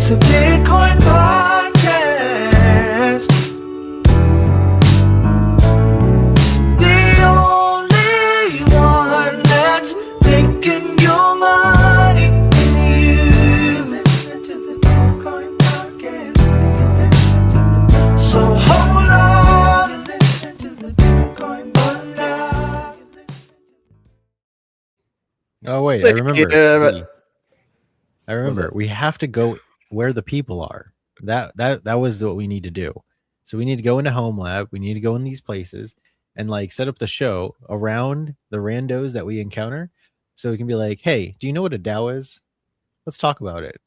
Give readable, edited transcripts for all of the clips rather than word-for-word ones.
It's a Bitcoin podcast. The only one that's making your money is you. Listen to the Bitcoin podcast. So hold on and listen to the Bitcoin podcast. Oh wait, I remember. Yeah, I remember. that? We have to go where the people are. That was what we need to do. So we need to go into Home Lab. We need to go in these places and like set up the show around the randos that we encounter. So we can be like, hey, do you know what a DAO is? Let's talk about it.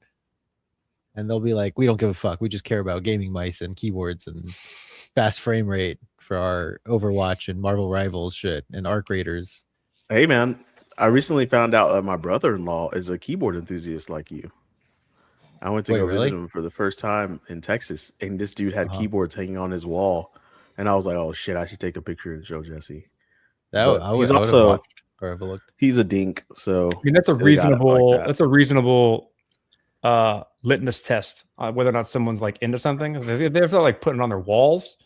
And they'll be like, we don't give a fuck. We just care about gaming mice and keyboards and fast frame rate for our Overwatch and Marvel Rivals shit and Arc Raiders. Hey man, I recently found out that my brother-in-law is a keyboard enthusiast like you. I went to go visit him for the first time in Texas, and this dude had keyboards hanging on his wall, and I was like, "Oh shit, I should take a picture and show Jesse." He's also he's a dink, so I mean that's a reasonable litmus test whether or not someone's like into something. If they're like putting it on their walls,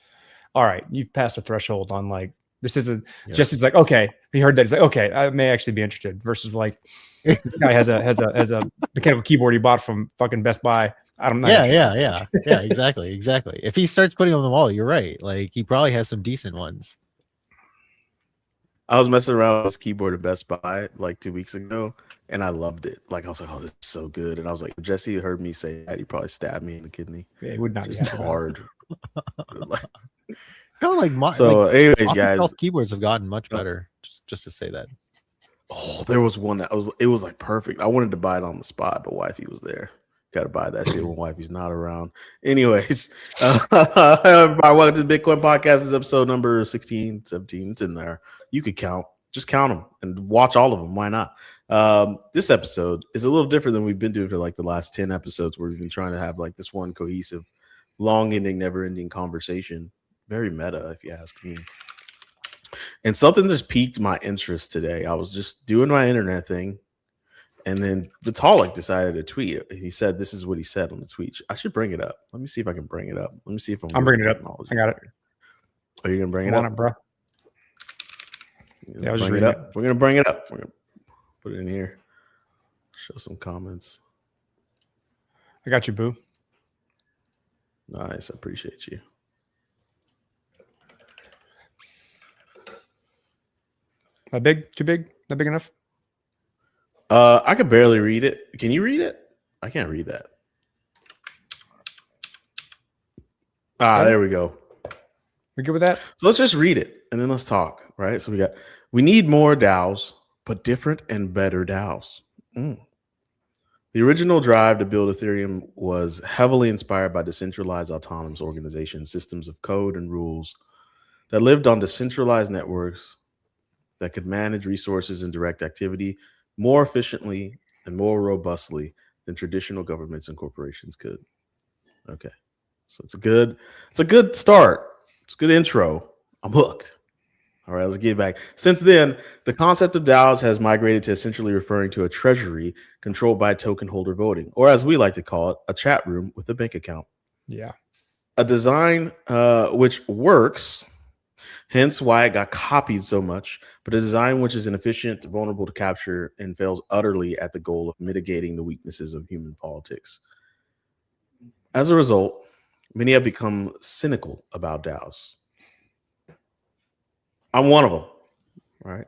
all right, you've passed a threshold on like. This isn't Jesse's like, okay, he heard that. He's like, okay, I may actually be interested versus like this guy has a mechanical keyboard he bought from fucking Best Buy. I don't know. Yeah, exactly. If he starts putting them on the wall, you're right. Like he probably has some decent ones. I was messing around with this keyboard at Best Buy like 2 weeks ago, and I loved it. Like I was like, oh, this is so good. And I was like, if Jesse heard me say that, he probably stabbed me in the kidney. Yeah, it would not be hard. No, like anyways, guys, keyboards have gotten much better. Just to say that. Oh, there was one that was like perfect. I wanted to buy it on the spot, but wifey was there. Got to buy that shit when wifey's not around. Anyways, everybody, welcome to the Bitcoin Podcast. This is episode number 16, 17. It's in there. You could count. Just count them and watch all of them. Why not? This episode is a little different than we've been doing for like the last 10 episodes where we've been trying to have like this one cohesive, long-ending, never-ending conversation. Very meta, if you ask me. And something just piqued my interest today. I was just doing my internet thing, and then Vitalik decided to tweet it. He said, "This is what he said on the tweet." I should bring it up. Let me see if I can bring it up. Let me see if I'm bringing it up. I got it. Are you gonna bring it up, bro? Yeah, bring it up. We're gonna bring it up. We're gonna put it in here. Show some comments. I got you, boo. Nice. I appreciate you. That big? Too big? Not big enough? I could barely read it. Can you read it? I can't read that. There we go. We good with that? So let's just read it and then let's talk, right? So we need more DAOs, but different and better DAOs. The original drive to build Ethereum was heavily inspired by decentralized autonomous organizations, systems of code and rules that lived on decentralized networks that could manage resources and direct activity more efficiently and more robustly than traditional governments and corporations could. Okay. So it's a good start. It's a good intro. I'm hooked. All right, let's get back. Since then, the concept of DAOs has migrated to essentially referring to a treasury controlled by token holder voting, or as we like to call it, a chat room with a bank account. Yeah. A design which works, hence why it got copied so much, but a design which is inefficient, vulnerable to capture, and fails utterly at the goal of mitigating the weaknesses of human politics. As a result, many have become cynical about DAOs. I'm one of them, right?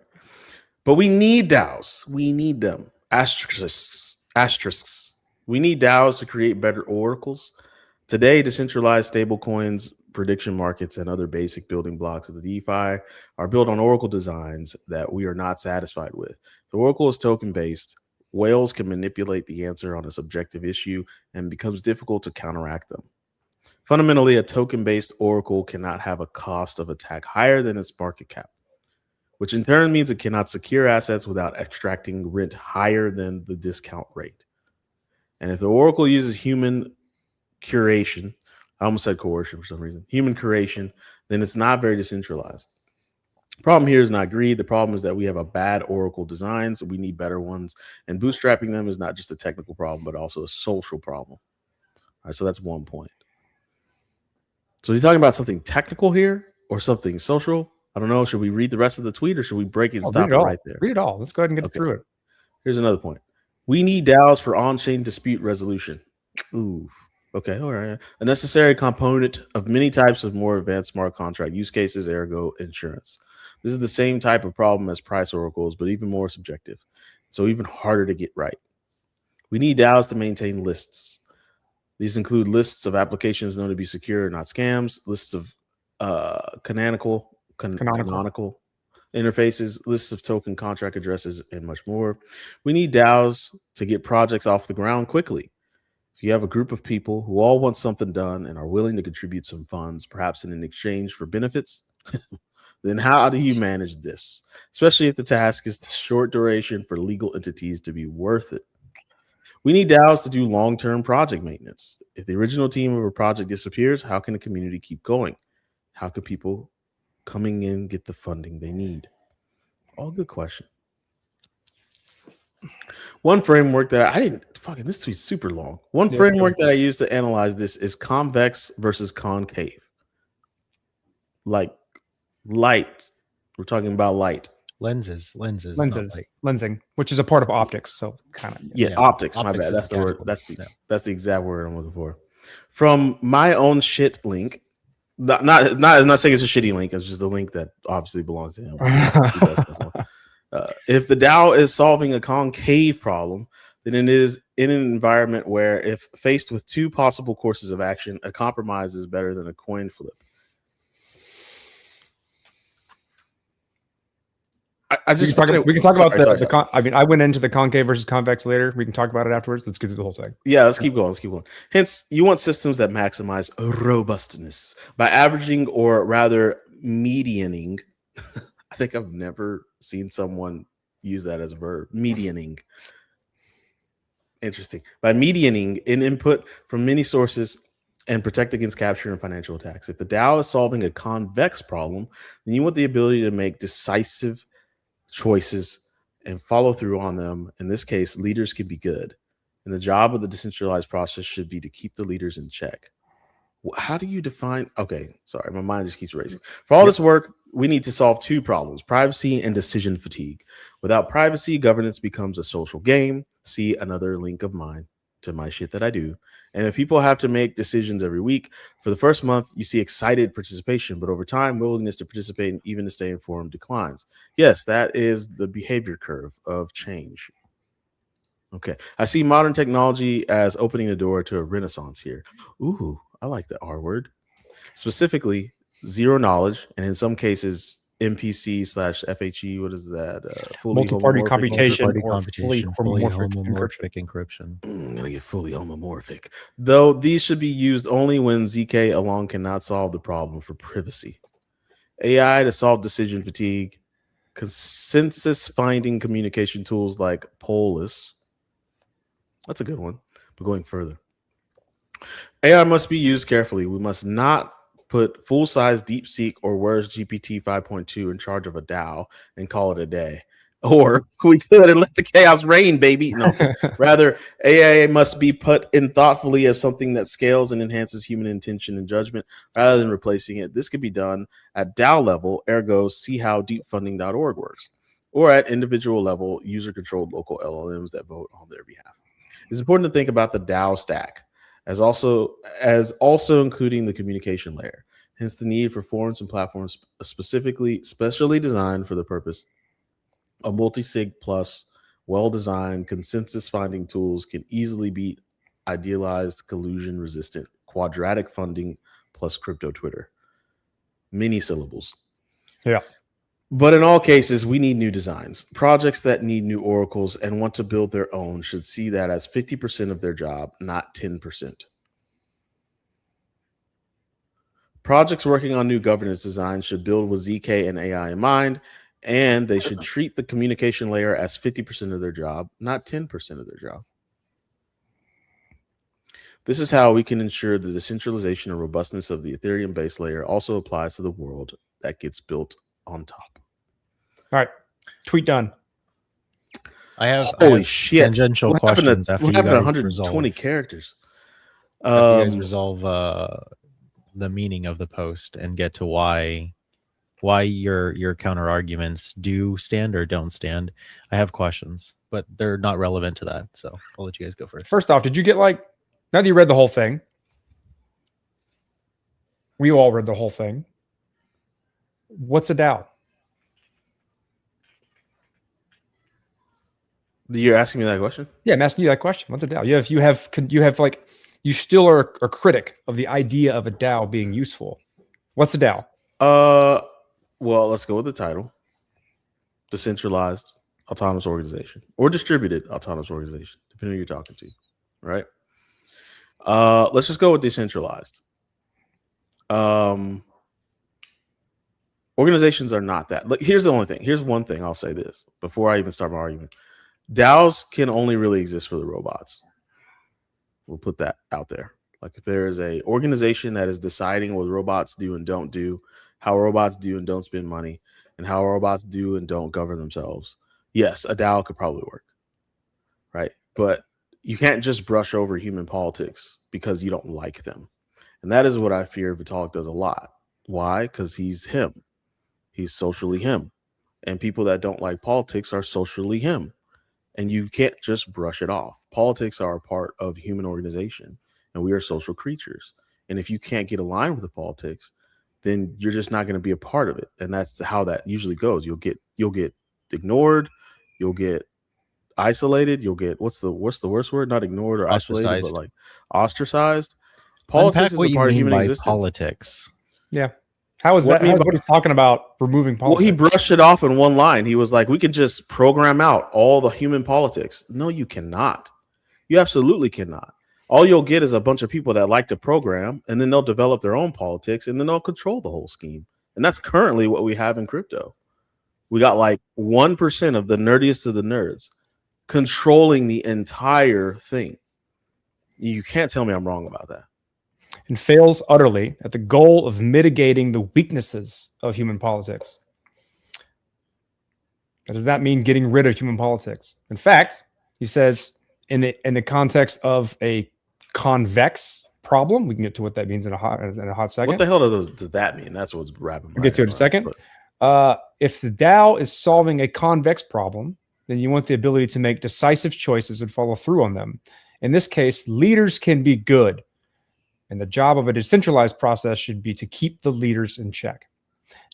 But we need DAOs. We need them. Asterisks. We need DAOs to create better oracles. Today, decentralized stablecoins, prediction markets, and other basic building blocks of the DeFi are built on oracle designs that we are not satisfied with. The oracle is token-based. Whales can manipulate the answer on a subjective issue and becomes difficult to counteract them. Fundamentally, a token-based oracle cannot have a cost of attack higher than its market cap, which in turn means it cannot secure assets without extracting rent higher than the discount rate. And if the oracle uses human curation, I almost said coercion for some reason, human curation, then it's not very decentralized. The problem here is not greed. The problem is that we have a bad oracle design, so we need better ones. And bootstrapping them is not just a technical problem, but also a social problem. All right, so that's 1 point. So he's talking about something technical here or something social. I don't know. Should we read the rest of the tweet or should we break it and stop it right there? Read it all. Let's go ahead and get through it. Here's another point. We need DAOs for on-chain dispute resolution. Ooh. Okay, all right. A necessary component of many types of more advanced smart contract use cases, ergo insurance. This is the same type of problem as price oracles, but even more subjective. So even harder to get right. We need DAOs to maintain lists. These include lists of applications known to be secure, not scams, lists of canonical interfaces, lists of token contract addresses, and much more. We need DAOs to get projects off the ground quickly. If you have a group of people who all want something done and are willing to contribute some funds, perhaps in exchange for benefits, then how do you manage this? Especially if the task is short duration for legal entities to be worth it. We need DAOs to do long-term project maintenance. If the original team of a project disappears, how can a community keep going? How can people coming in get the funding they need? All good question. One framework that this tweet's super long. One framework that I use to analyze this is convex versus concave. Like light. We're talking about light. Lensing, which is a part of optics. So kind of optics. My bad. That's the word. That's the exact word I'm looking for. From my own shit link. Not saying it's a shitty link. It's just a link that obviously belongs to him. If the DAO is solving a concave problem, then it is in an environment where, if faced with two possible courses of action, a compromise is better than a coin flip. We can talk about the. I mean, I went into the concave versus convex later. We can talk about it afterwards. Let's get through the whole thing. Yeah, let's keep going. Hence, you want systems that maximize robustness by averaging, or rather medianing. I think I've never seen someone use that as a verb. Medianing. Interesting. By medianing in input from many sources and protect against capture and financial attacks. If the DAO is solving a convex problem, then you want the ability to make decisive choices and follow through on them. In this case, leaders can be good. And the job of the decentralized process should be to keep the leaders in check. How do you define? Okay, sorry, my mind just keeps racing. For all this work, we need to solve two problems: privacy and decision fatigue. Without privacy, governance becomes a social game. See another link of mine to my shit that I do. And if people have to make decisions every week, for the first month, you see excited participation, but over time, willingness to participate and even to stay informed declines. Yes, that is the behavior curve of change. Okay, I see modern technology as opening the door to a renaissance here. Ooh, I like the R word. Specifically, zero knowledge, and in some cases, MPC/FHE. What is that? Multi-party computation, fully homomorphic encryption. I'm gonna get fully homomorphic. Though these should be used only when ZK alone cannot solve the problem for privacy. AI to solve decision fatigue, consensus finding communication tools like Polis. That's a good one. But going further, AI must be used carefully. We must not put full-size DeepSeek or worse GPT 5.2 in charge of a DAO and call it a day. Or we could and let the chaos reign, baby. No, rather, AI must be put in thoughtfully as something that scales and enhances human intention and judgment rather than replacing it. This could be done at DAO level, ergo, see how deepfunding.org works, or at individual level, user-controlled local LLMs that vote on their behalf. It's important to think about the DAO stack as also including the communication layer. Hence the need for forums and platforms specially designed for the purpose. A multi-sig plus well-designed consensus finding tools can easily beat idealized collusion resistant quadratic funding plus crypto Twitter. Many syllables. Yeah. But in all cases, we need new designs. Projects that need new oracles and want to build their own should see that as 50% of their job, not 10%. Projects working on new governance designs should build with ZK and AI in mind, and they should treat the communication layer as 50% of their job, not 10% of their job. This is how we can ensure the decentralization and robustness of the Ethereum base layer also applies to the world that gets built on top. All right, tweet done. I have holy shit tangential questions after what you happened to guys 120 resolve. characters. After you guys resolve the meaning of the post and get to why your counter arguments do stand or don't stand, I have questions, but they're not relevant to that. So I'll let you guys go first. First off, did you get now that you read the whole thing? We all read the whole thing. What's a DAO? You're asking me that question? Yeah, I'm asking you that question. What's a DAO? You still are a critic of the idea of a DAO being useful. What's a DAO? Well, let's go with the title. Decentralized autonomous organization or distributed autonomous organization, depending on who you're talking to, right? Let's just go with decentralized. Organizations are not that. Look, here's the only thing. Here's one thing I'll say this before I even start my argument. DAOs can only really exist for the robots. We'll put that out there. Like if there is a organization that is deciding what robots do and don't do, how robots do and don't spend money, and how robots do and don't govern themselves, yes, a DAO could probably work, right? But you can't just brush over human politics because you don't like them. And that is what I fear Vitalik does a lot. Why? Because he's him. He's socially him. And people that don't like politics are socially him. And you can't just brush it off. Politics are a part of human organization, and we are social creatures. And if you can't get aligned with the politics, then you're just not going to be a part of it. And that's how that usually goes. You'll get ignored, you'll get isolated, you'll get what's the worst word? Not ignored or isolated, but like ostracized. Politics is a part of human existence. Politics. Yeah. How is that? What he's talking about removing politics? Well, he brushed it off in one line. He was like, we could just program out all the human politics. No, you cannot. You absolutely cannot. All you'll get is a bunch of people that like to program, and then they'll develop their own politics, and then they'll control the whole scheme. And that's currently what we have in crypto. We got like 1% of the nerdiest of the nerds controlling the entire thing. You can't tell me I'm wrong about that. And fails utterly at the goal of mitigating the weaknesses of human politics. That does not mean getting rid of human politics. In fact, he says in the context of a convex problem, we can get to what that means in a hot second. What the hell does that mean? That's what's wrapping. We'll get to it in a second. If the DAO is solving a convex problem, then you want the ability to make decisive choices and follow through on them. In this case, leaders can be good. And the job of a decentralized process should be to keep the leaders in check.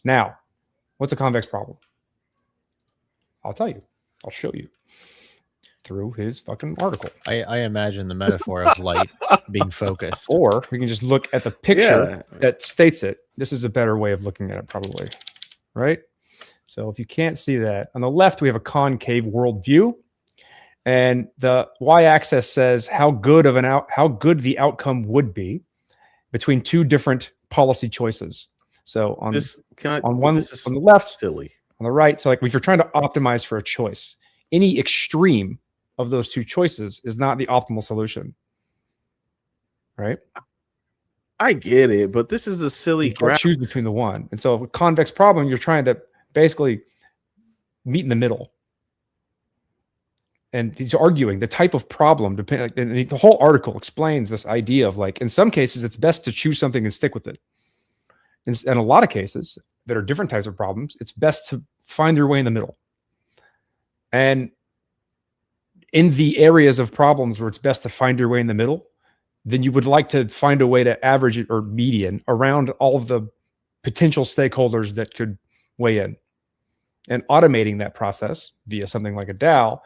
Now, what's a convex problem? I'll tell you. I'll show you through his fucking article. I imagine the metaphor of light being focused. Or we can just look at the picture that states it. This is a better way of looking at it, probably. Right? So if you can't see that, on the left, we have a concave worldview. And the y-axis says how good the outcome would be between two different policy choices. So on the left, silly. On the right, so like if you're trying to optimize for a choice, any extreme of those two choices is not the optimal solution. Right? I get it, but this is a silly graph. Choose between the one. And so a convex problem, you're trying to basically meet in the middle. And he's arguing the type of problem, and the whole article explains this idea of like, in some cases, it's best to choose something and stick with it. In a lot of cases that are different types of problems, it's best to find your way in the middle. And in the areas of problems where it's best to find your way in the middle, then you would like to find a way to average it or median around all of the potential stakeholders that could weigh in. And automating that process via something like a DAO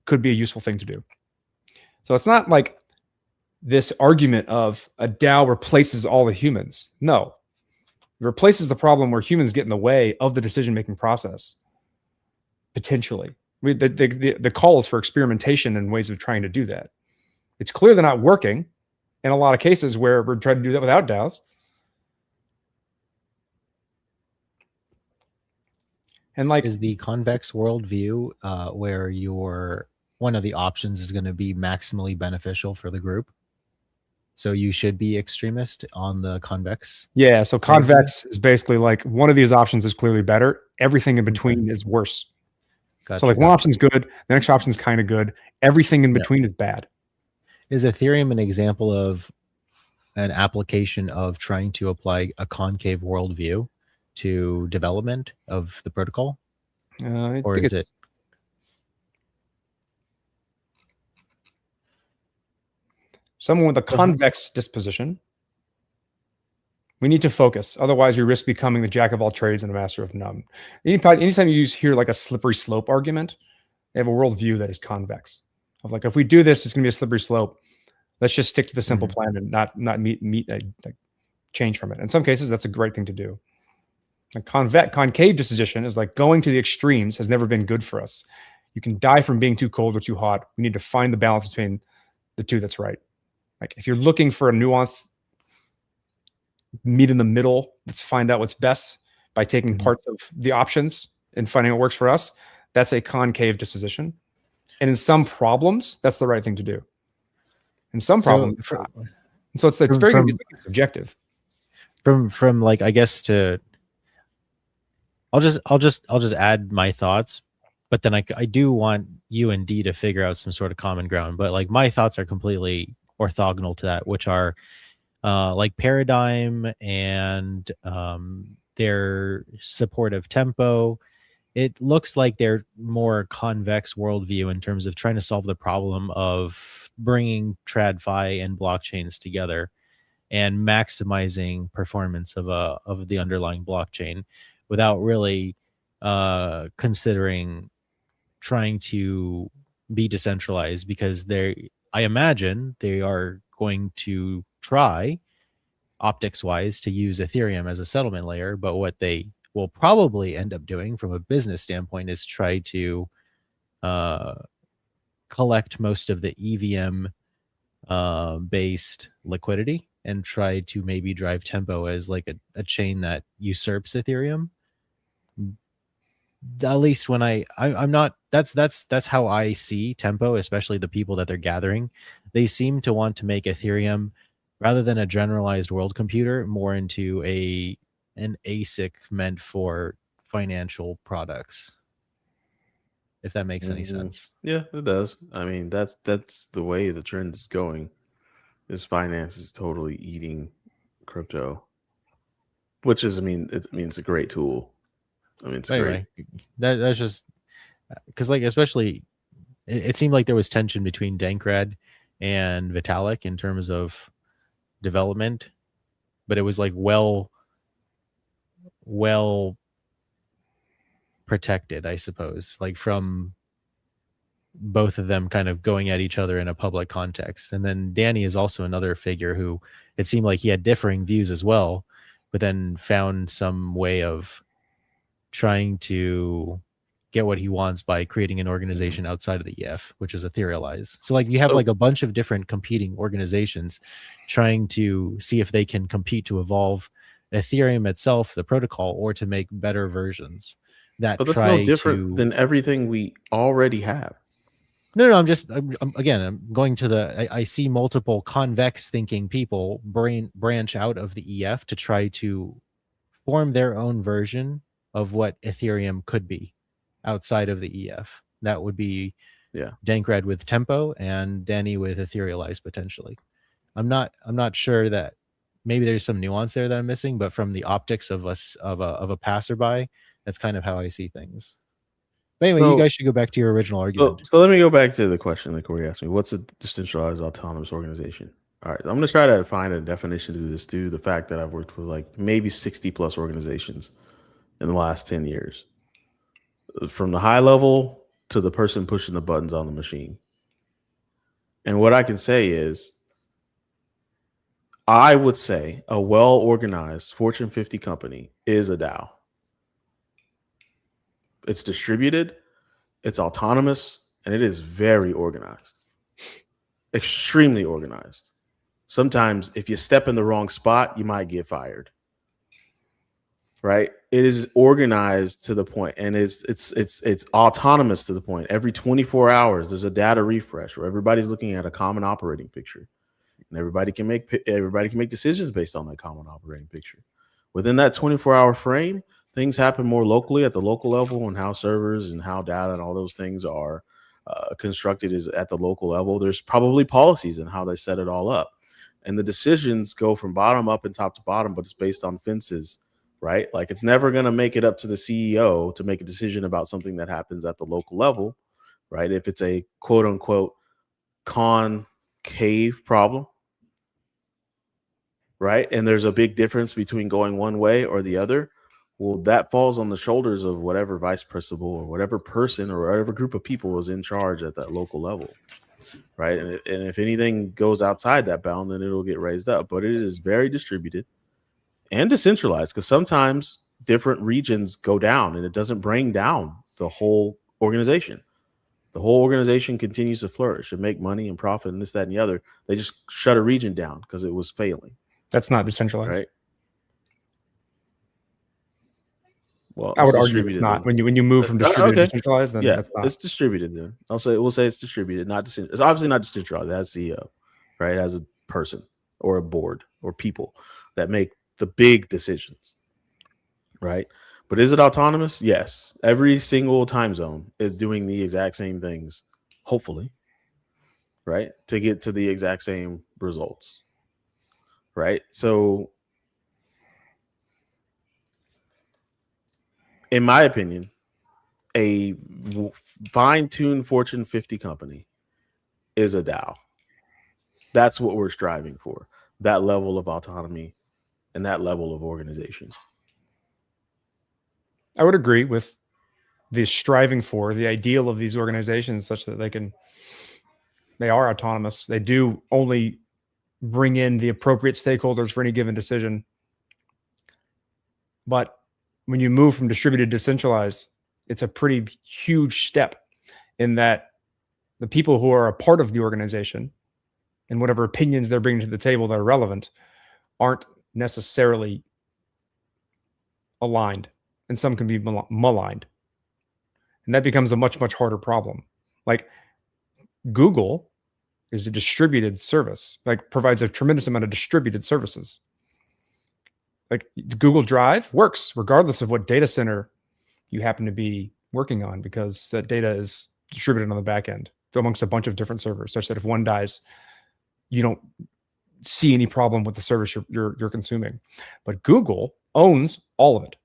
could be a useful thing to do. So it's not like this argument of a DAO replaces all the humans. No, it replaces the problem where humans get in the way of the decision-making process. Potentially. The call is for experimentation and ways of trying to do that. It's clear they're not working in a lot of cases where we're trying to do that without DAOs. And like, is the convex worldview where one of the options is going to be maximally beneficial for the group? So you should be extremist on the convex? Yeah, so convex is basically like one of these options is clearly better. Everything in between is worse. Gotcha. So like one option's good, the next option's kind of good. Everything in between is bad. Is Ethereum an example of an application of trying to apply a concave worldview to development of the protocol, I or think is it? Someone with a convex disposition. We need to focus. Otherwise, we risk becoming the jack of all trades and a master of none. Anytime you hear like a slippery slope argument, they have a worldview that is convex. Of like, if we do this, it's going to be a slippery slope. Let's just stick to the simple plan and not meet a change from it. In some cases, that's a great thing to do. A concave disposition is like going to the extremes has never been good for us. You can die from being too cold or too hot. We need to find the balance between the two that's right. Like if you're looking for a nuance, meet in the middle, let's find out what's best by taking parts of the options and finding what works for us. That's a concave disposition. And in some problems, that's the right thing to do. In some problems, so it's very subjective. From like, I guess I'll just add my thoughts, but then I do want you and D to figure out some sort of common ground. But like my thoughts are completely orthogonal to that, which are like Paradigm and their support of Tempo. It looks like they're more convex worldview in terms of trying to solve the problem of bringing TradFi and blockchains together and maximizing performance of the underlying blockchain without really considering trying to be decentralized, because I imagine they are going to try optics wise to use Ethereum as a settlement layer, but what they will probably end up doing from a business standpoint is try to collect most of the EVM based liquidity and try to maybe drive Tempo as like a chain that usurps Ethereum. At least when I'm not, that's how I see Tempo, especially the people that they're gathering. They seem to want to make Ethereum, rather than a generalized world computer, more into an ASIC meant for financial products. If that makes any sense. Yeah, it does. I mean, that's the way the trend is going. This finance is totally eating crypto, which is, it's a great tool. It's anyway, great. That's just because, like, especially it seemed like there was tension between Dankrad and Vitalik in terms of development, but it was like well protected, I suppose, like from both of them kind of going at each other in a public context. And then Danny is also another figure who it seemed like he had differing views as well, but then found some way of trying to get what he wants by creating an organization outside of the EF, which is Etherealize. So like you have like a bunch of different competing organizations trying to see if they can compete to evolve Ethereum itself, the protocol, or to make better versions that but that's no different than everything we already have. No, I'm going to I see multiple convex thinking people branch out of the EF to try to form their own version of what Ethereum could be outside of the EF. That would be Dankrad with Tempo and Danny with Etherealize potentially. I'm not sure that maybe there's some nuance there that I'm missing, but from the optics of a passerby, that's kind of how I see things. But anyway, you guys should go back to your original argument. So let me go back to the question that Corey asked me. What's a decentralized autonomous organization? All right, I'm going to try to find a definition to this due to the fact that I've worked with like maybe 60 plus organizations in the last 10 years. From the high level to the person pushing the buttons on the machine. And what I can say is, I would say a well-organized Fortune 50 company is a DAO. It's distributed, it's autonomous, and it is very organized. Extremely organized. Sometimes if you step in the wrong spot, you might get fired. Right? It is organized to the point, and it's autonomous to the point. Every 24 hours, there's a data refresh where everybody's looking at a common operating picture, and everybody can make decisions based on that common operating picture. Within that 24-hour frame, things happen more locally at the local level, and how servers and how data and all those things are constructed is at the local level. There's probably policies in how they set it all up. and the decisions go from bottom up and top to bottom, but it's based on fences, right? Like it's never going to make it up to the CEO to make a decision about something that happens at the local level, right? If it's a quote unquote concave problem, right? And there's a big difference between going one way or the other. Well, that falls on the shoulders of whatever vice principal or whatever person or whatever group of people is in charge at that local level, right? And if anything goes outside that bound, then it'll get raised up. But it is very distributed and decentralized, because sometimes different regions go down and it doesn't bring down the whole organization. The whole organization continues to flourish and make money and profit and this, that, and the other. They just shut a region down because it was failing. That's not decentralized, right? Well, I would argue it's not. When you move from distributed to decentralized, then that's not. It's distributed. Then we'll say it's distributed, not it's obviously not decentralized. As CEO, right? As a person or a board or people that make the big decisions, right? But is it autonomous? Yes. Every single time zone is doing the exact same things, hopefully, right? To get to the exact same results, right? So, in my opinion, a fine-tuned Fortune 50 company is a DAO. That's what we're striving for, that level of autonomy and that level of organization. I would agree with the striving for the ideal of these organizations, such that they are autonomous. They do only bring in the appropriate stakeholders for any given decision. But when you move from distributed to decentralized, it's a pretty huge step in that the people who are a part of the organization and whatever opinions they're bringing to the table that are relevant aren't necessarily aligned, and some can be maligned. And that becomes a much, much harder problem. Like Google is a distributed service, like provides a tremendous amount of distributed services. Like Google Drive works regardless of what data center you happen to be working on, because that data is distributed on the back end amongst a bunch of different servers, such that if one dies, you don't see any problem with the service you're consuming. But Google owns all of it.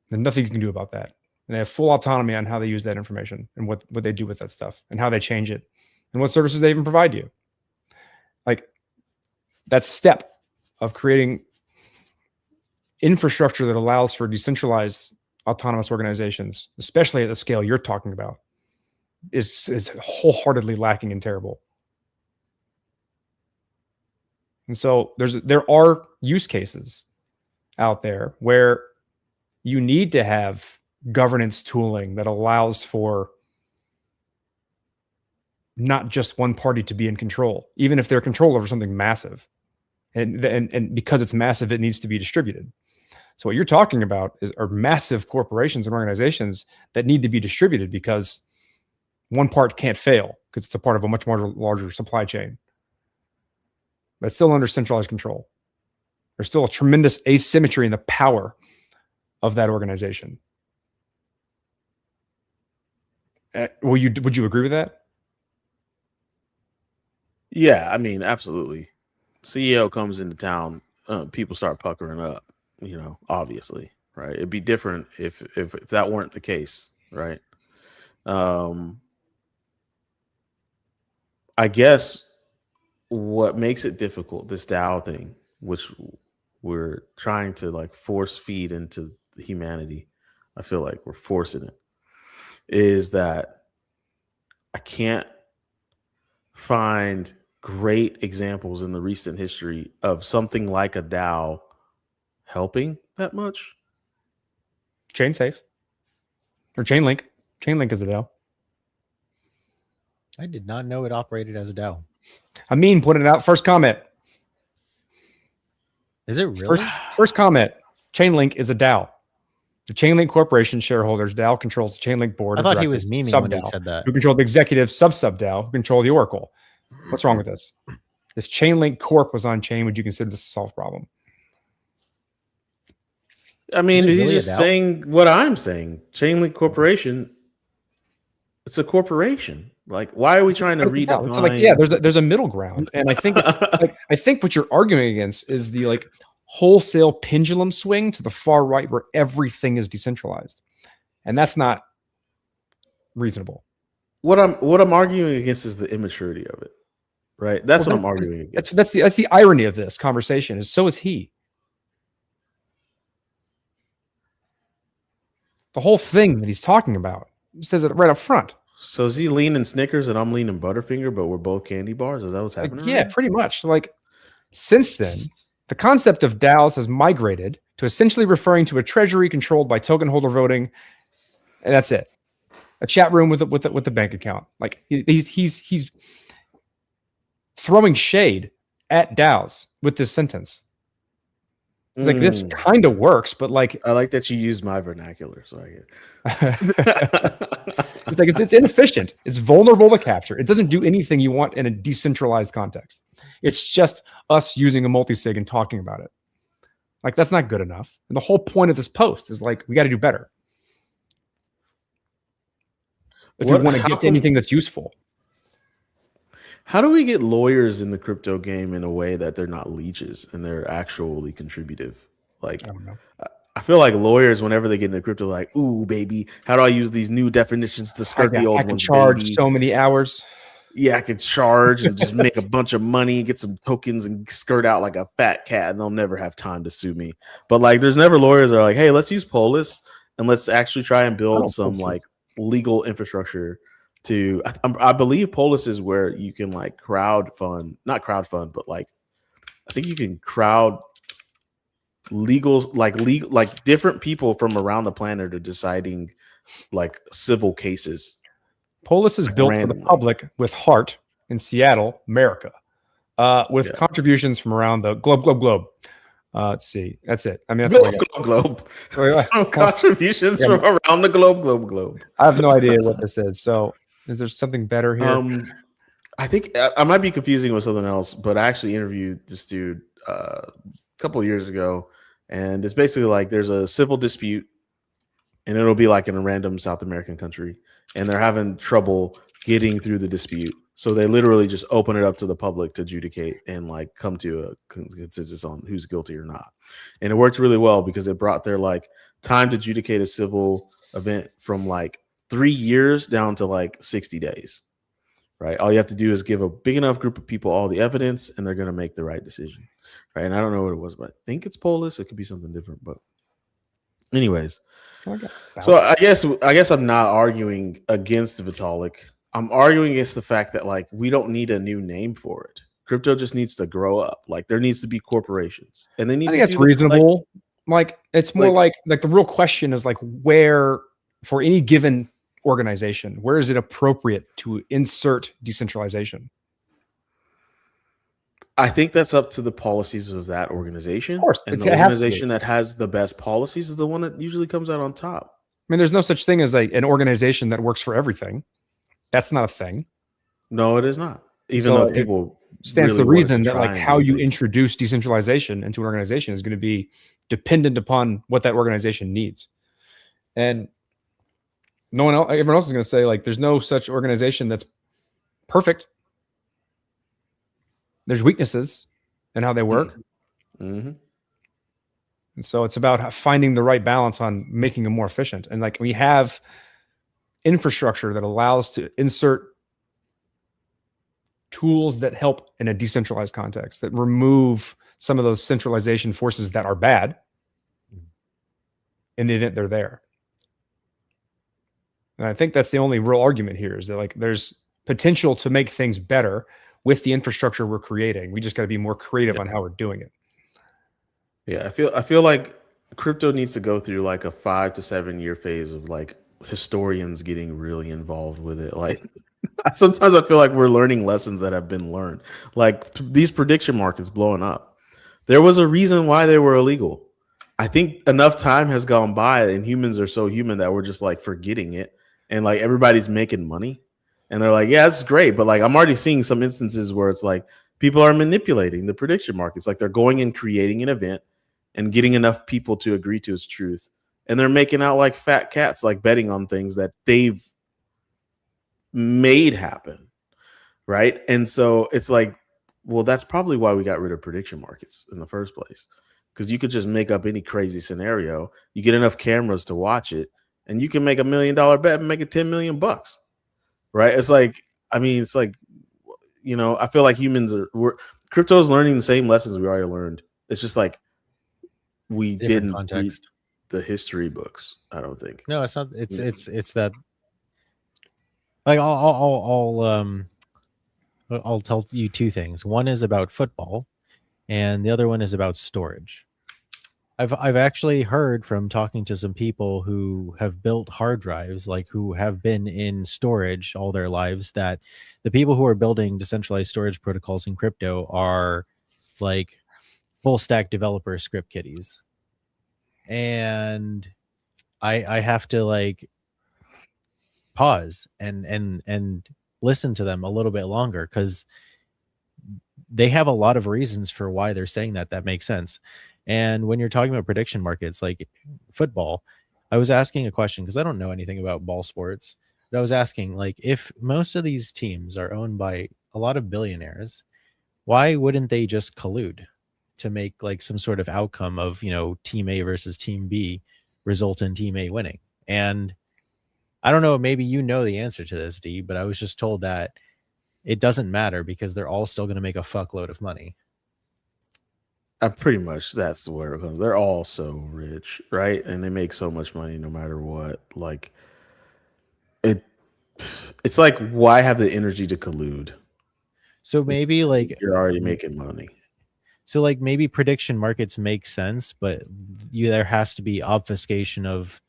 There's nothing you can do about that. And they have full autonomy on how they use that information and what they do with that stuff and how they change it and what services they even provide you. Like that step of creating infrastructure that allows for decentralized autonomous organizations, especially at the scale you're talking about, is wholeheartedly lacking and terrible. And so there are use cases out there where you need to have governance tooling that allows for not just one party to be in control, even if they're control over something massive. And because it's massive, it needs to be distributed. So what you're talking about are massive corporations and organizations that need to be distributed because one part can't fail because it's a part of a much more larger supply chain. But it's still under centralized control. There's still a tremendous asymmetry in the power of that organization. Would you agree with that? Yeah, I mean, absolutely. CEO comes into town, people start puckering up, obviously, right? It'd be different if that weren't the case, right? I guess what makes it difficult, this DAO thing, which we're trying to like force feed into humanity, I feel like we're forcing it, is that I can't find great examples in the recent history of something like a DAO helping that much. Chain Safe or Chainlink. Chainlink is a DAO. I did not know it operated as a DAO. Amin put it out. First comment. Is it really? First comment. Chainlink is a DAO. The Chainlink Corporation shareholders, DAO controls the Chainlink board. I thought he was memeing when he said that. Who control the executive sub-DAO, who control the Oracle. What's wrong with this? If Chainlink Corp was on chain, would you consider this a solved problem? I mean, he's just saying what I'm saying. Chainlink Corporation It's a corporation. Like, why are we trying to redefine? It's like, yeah, there's a middle ground, and I think it's like, I think what you're arguing against is the like wholesale pendulum swing to the far right, where everything is decentralized, and that's not reasonable. What I'm arguing against is the immaturity of it. Right. That's what I'm arguing against. That's the irony of this conversation. Is so is he. The whole thing that he's talking about, he says it right up front. So is he leaning Snickers and I'm leaning Butterfinger, but we're both candy bars? Is that what's happening? Yeah, pretty much. So like, since then, the concept of DAOs has migrated to essentially referring to a treasury controlled by token holder voting, and that's it. A chat room with the bank account. Like he's throwing shade at DAOs with this sentence. It's like, this kind of works, but like, I like that you use my vernacular. So it's like, it's inefficient. It's vulnerable to capture. It doesn't do anything you want in a decentralized context. It's just us using a multi-sig and talking about it. Like, that's not good enough. And the whole point of this post is like, we got to do better. If we want to get to anything that's useful. How do we get lawyers in the crypto game in a way that they're not leeches and they're actually contributive? Like, I don't know. I feel like lawyers, whenever they get into crypto, like, ooh, baby, how do I use these new definitions to skirt the old ones? I can charge baby? So many hours. Yeah, I could charge and just make a bunch of money, get some tokens, and skirt out like a fat cat, and they'll never have time to sue me. But like, there's never lawyers that are like, hey, let's use Polis and let's actually try and build some like legal infrastructure. I believe Polis is where you can like not crowdfund, but like I think you can crowd legal different people from around the planet are deciding like civil cases. Polis is built randomly for the public with heart in Seattle, America, with contributions from around the globe. Let's see. That's it. I mean, that's globe. Contributions from around the globe. I have no idea what this is. So, is there something better here? I think I might be confusing with something else, but I actually interviewed this dude a couple of years ago, and it's basically like there's a civil dispute, and it'll be like in a random South American country, and they're having trouble getting through the dispute. So they literally just open it up to the public to adjudicate and like come to a consensus on who's guilty or not. And it worked really well because it brought their like time to adjudicate a civil event from like 3 years down to like 60 days, right? All you have to do is give a big enough group of people all the evidence and they're going to make the right decision, right? And I don't know what it was, but I think it's Polis. It could be something different, but anyways. Okay. So I guess I'm not arguing against Vitalik. I'm arguing against the fact that like we don't need a new name for it. Crypto just needs to grow up. Like there needs to be corporations, and they need. I think that's reasonable. Like it's more like the real question is like where for any given organization, where is it appropriate to insert decentralization? I think that's up to the policies of that organization. Of course, and the organization that has the best policies is the one that usually comes out on top. I mean, there's no such thing as like an organization that works for everything. That's not a thing. No, it is not. Even though people stands really the reason that like how you introduce decentralization into an organization is going to be dependent upon what that organization needs. And everyone else is going to say like there's no such organization that's perfect. There's weaknesses in how they work. Mm-hmm. And so it's about finding the right balance on making them more efficient. And like we have infrastructure that allows to insert tools that help in a decentralized context, that remove some of those centralization forces that are bad in the event they're there. And I think that's the only real argument here is that like there's potential to make things better with the infrastructure we're creating. We just got to be more creative on how we're doing it. Yeah, I feel like crypto needs to go through like a 5 to 7 year phase of like historians getting really involved with it. Like sometimes I feel like we're learning lessons that have been learned. Like these prediction markets blowing up. There was a reason why they were illegal. I think enough time has gone by and humans are so human that we're just like forgetting it. And like everybody's making money. And they're like, yeah, that's great. But like I'm already seeing some instances where it's like people are manipulating the prediction markets. Like they're going and creating an event and getting enough people to agree to its truth. And they're making out like fat cats, like betting on things that they've made happen, right? And so it's like, well, that's probably why we got rid of prediction markets in the first place, because you could just make up any crazy scenario. You get enough cameras to watch it, and you can make $1 million bet and make it 10 million bucks, right? It's like, I mean, it's like, I feel like crypto's learning the same lessons we already learned. It's just like we Different didn't read context. the history books, I don't think. No, it's not. It's that. Like I'll tell you two things. One is about football, and the other one is about storage. I've actually heard from talking to some people who have built hard drives, like who have been in storage all their lives, that the people who are building decentralized storage protocols in crypto are like full stack developer script kiddies. And I have to like pause and listen to them a little bit longer, because they have a lot of reasons for why they're saying that makes sense. And when you're talking about prediction markets like football, I was asking a question because I don't know anything about ball sports, but I was asking, like, if most of these teams are owned by a lot of billionaires, why wouldn't they just collude to make like some sort of outcome of, team A versus team B result in team A winning? And I don't know, maybe you know the answer to this, D, but I was just told that it doesn't matter because they're all still going to make a fuckload of money. Pretty much that's where it comes. They're all so rich, right? And they make so much money no matter what. Like it's like, why have the energy to collude? So maybe like you're already making money. So like maybe prediction markets make sense, but there has to be obfuscation of.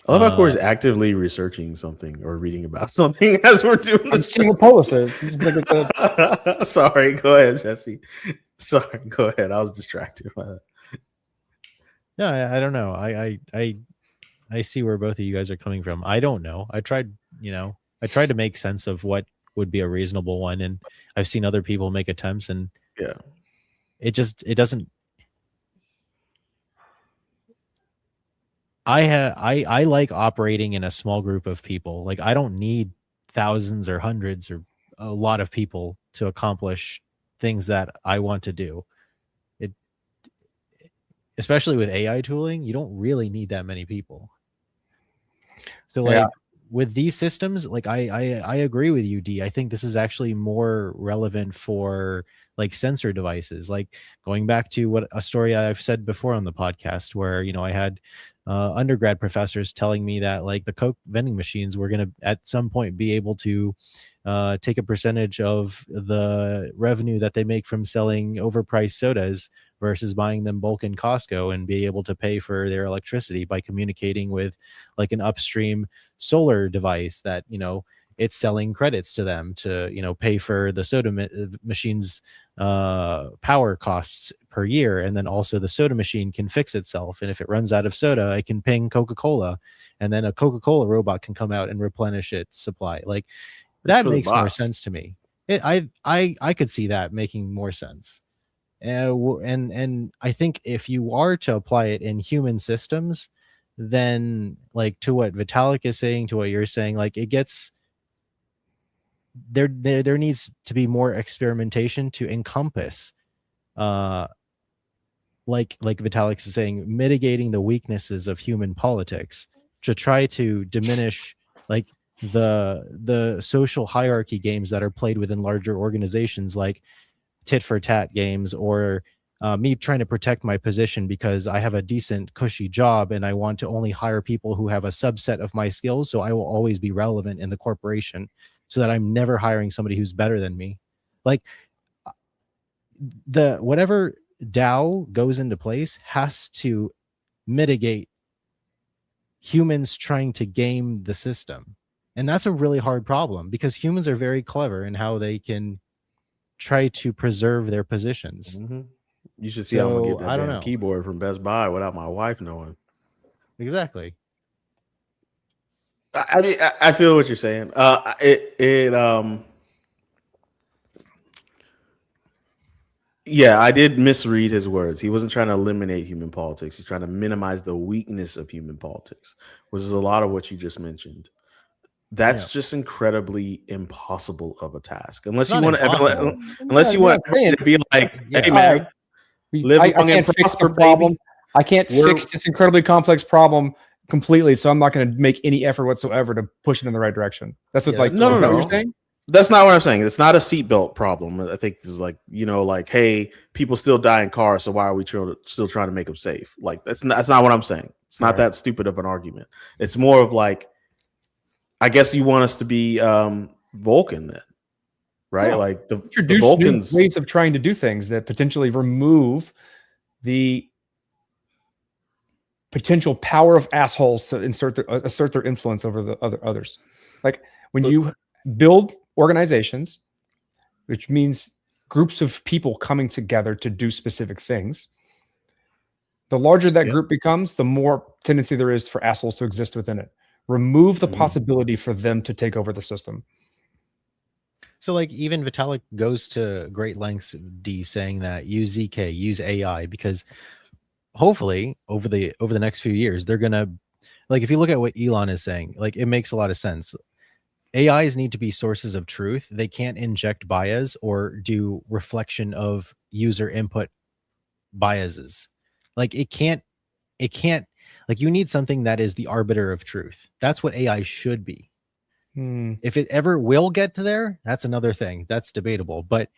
I love how Corey's actively researching something or reading about something as we're doing this. Seeing what Polo says. Sorry, go ahead, Jesse. Sorry, go ahead. I was distracted by that. No, I don't know. I see where both of you guys are coming from. I don't know. I tried to make sense of what would be a reasonable one, and I've seen other people make attempts, and yeah, it doesn't. I like operating in a small group of people. Like, I don't need thousands or hundreds or a lot of people to accomplish things that I want to do. Especially with AI tooling, you don't really need that many people. So like with these systems, like I agree with you, D. I think this is actually more relevant for like sensor devices. Like going back to a story I've said before on the podcast, where I had undergrad professors telling me that like the Coke vending machines were going to at some point be able to take a percentage of the revenue that they make from selling overpriced sodas versus buying them bulk in Costco, and be able to pay for their electricity by communicating with like an upstream solar device that, it's selling credits to them to, pay for the soda machines power costs per year. And then also the soda machine can fix itself. And if it runs out of soda, it can ping Coca-Cola, and then a Coca-Cola robot can come out and replenish its supply. Like that makes more sense to me. I could see that making more sense. And I think if you are to apply it in human systems, then like to what Vitalik is saying, to what you're saying, like it gets there needs to be more experimentation to encompass like Vitalik is saying, mitigating the weaknesses of human politics to try to diminish like the social hierarchy games that are played within larger organizations, like tit for tat games, or me trying to protect my position because I have a decent cushy job and I want to only hire people who have a subset of my skills, so I will always be relevant in the corporation, so that I'm never hiring somebody who's better than me. Like the whatever DAO goes into place has to mitigate humans trying to game the system. And that's a really hard problem because humans are very clever in how they can try to preserve their positions. Mm-hmm. You should see how I'm gonna get that damn keyboard from Best Buy without my wife knowing. Exactly. I mean, I feel what you're saying. Yeah, I did misread his words. He wasn't trying to eliminate human politics. He's trying to minimize the weakness of human politics, which is a lot of what you just mentioned. That's Yeah. just incredibly impossible of a task. Unless It's you not want to, impossible. unless you want everybody to be like, Yeah. "Hey, All man, right. live I long and can't fix prosper, the problem. baby." I can't We're- fix this incredibly complex problem completely, so I'm not going to make any effort whatsoever to push it in the right direction. That's what Yeah, like that's No, is no, that what no. you're saying? That's not what I'm saying. It's not a seatbelt problem. I think it's like, like, hey, people still die in cars, so why are we still trying to make them safe? Like, that's not what I'm saying. It's not Right. that stupid of an argument. It's more of like, I guess you want us to be Vulcan then, right? No. Like the Introduce Vulcans. new ways of trying to do things that potentially remove the potential power of assholes to assert their influence over the others. Like when you build organizations, which means groups of people coming together to do specific things, the larger that group becomes, the more tendency there is for assholes to exist within it. Remove the possibility for them to take over the system. So like even Vitalik goes to great lengths, D, saying that use ZK, use AI, because hopefully over the next few years, they're gonna, like, if you look at what Elon is saying, like it makes a lot of sense. AIs need to be sources of truth. They can't inject bias or do reflection of user input biases. Like it can't, like you need something that is the arbiter of truth. That's what AI should be. If it ever will get to there, that's another thing. That's debatable. But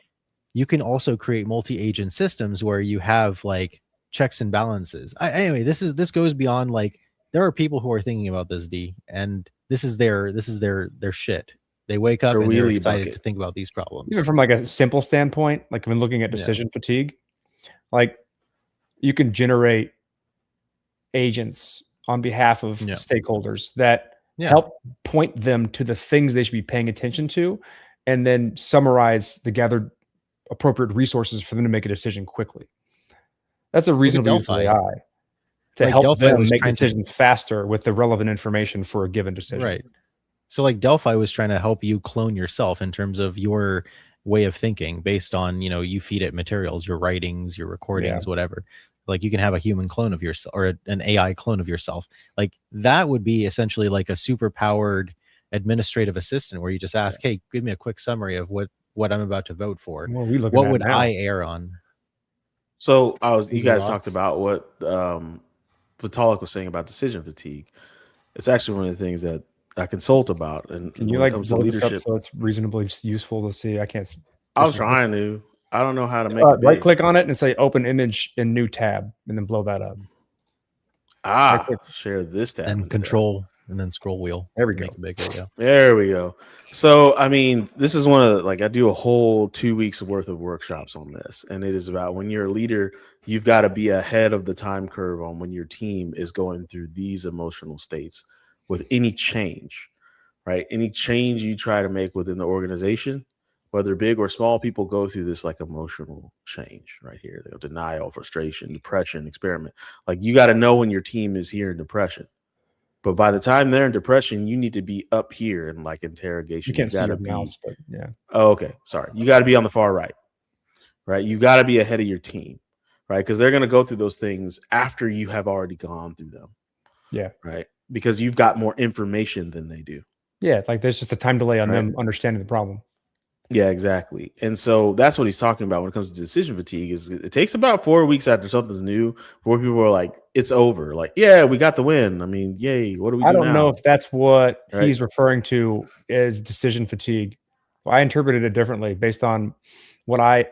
you can also create multi-agent systems where you have like checks and balances. Anyway, this goes beyond, like, there are people who are thinking about this, D, and this is their shit. They wake up and they're excited to think about these problems. Even from like a simple standpoint, like when looking at decision fatigue, like you can generate agents on behalf of stakeholders that help point them to the things they should be paying attention to, and then summarize the gathered appropriate resources for them to make a decision quickly. That's a reasonable use of AI to help them make decisions faster with the relevant information for a given decision. Right. So like Delphi was trying to help you clone yourself in terms of your way of thinking based on, you feed it materials, your writings, your recordings, whatever. Like you can have a human clone of yourself or an AI clone of yourself. Like that would be essentially like a super powered administrative assistant where you just ask, hey, give me a quick summary of what I'm about to vote for. What would I err on? So you guys talked about what Vitalik was saying about decision fatigue. It's actually one of the things that I consult about. And can you when it comes to leadership, so it's reasonably useful to see? I can't. I was trying to. I don't know how to make it right click on it and say open image in new tab and then blow that up. Share this tab and control and then scroll wheel. There we go. Make it bigger, yeah. There we go. So I mean, this is one of the, like, I do a whole 2 weeks worth of workshops on this, and it is about when you're a leader, you've got to be ahead of the time curve on when your team is going through these emotional states with any change, right? Any change you try to make within the organization, whether big or small, people go through this like emotional change right here. Denial, frustration, depression, experiment. Like you got to know when your team is here in depression. But by the time they're in depression, you need to be up here in like interrogation. You can't see your mouse, but yeah. Oh, okay. Sorry. You got to be on the far right, right? You got to be ahead of your team, right? Because they're going to go through those things after you have already gone through them. Yeah. Right. Because you've got more information than they do. Yeah. Like there's just a time delay on them understanding the problem. Yeah, exactly. And so that's what he's talking about when it comes to decision fatigue. Is it takes about 4 weeks after something's new where people are like, it's over. Like, yeah, we got the win. I mean, yay. What do we do now? I don't know if that's what he's referring to as decision fatigue. Well, I interpreted it differently based on what I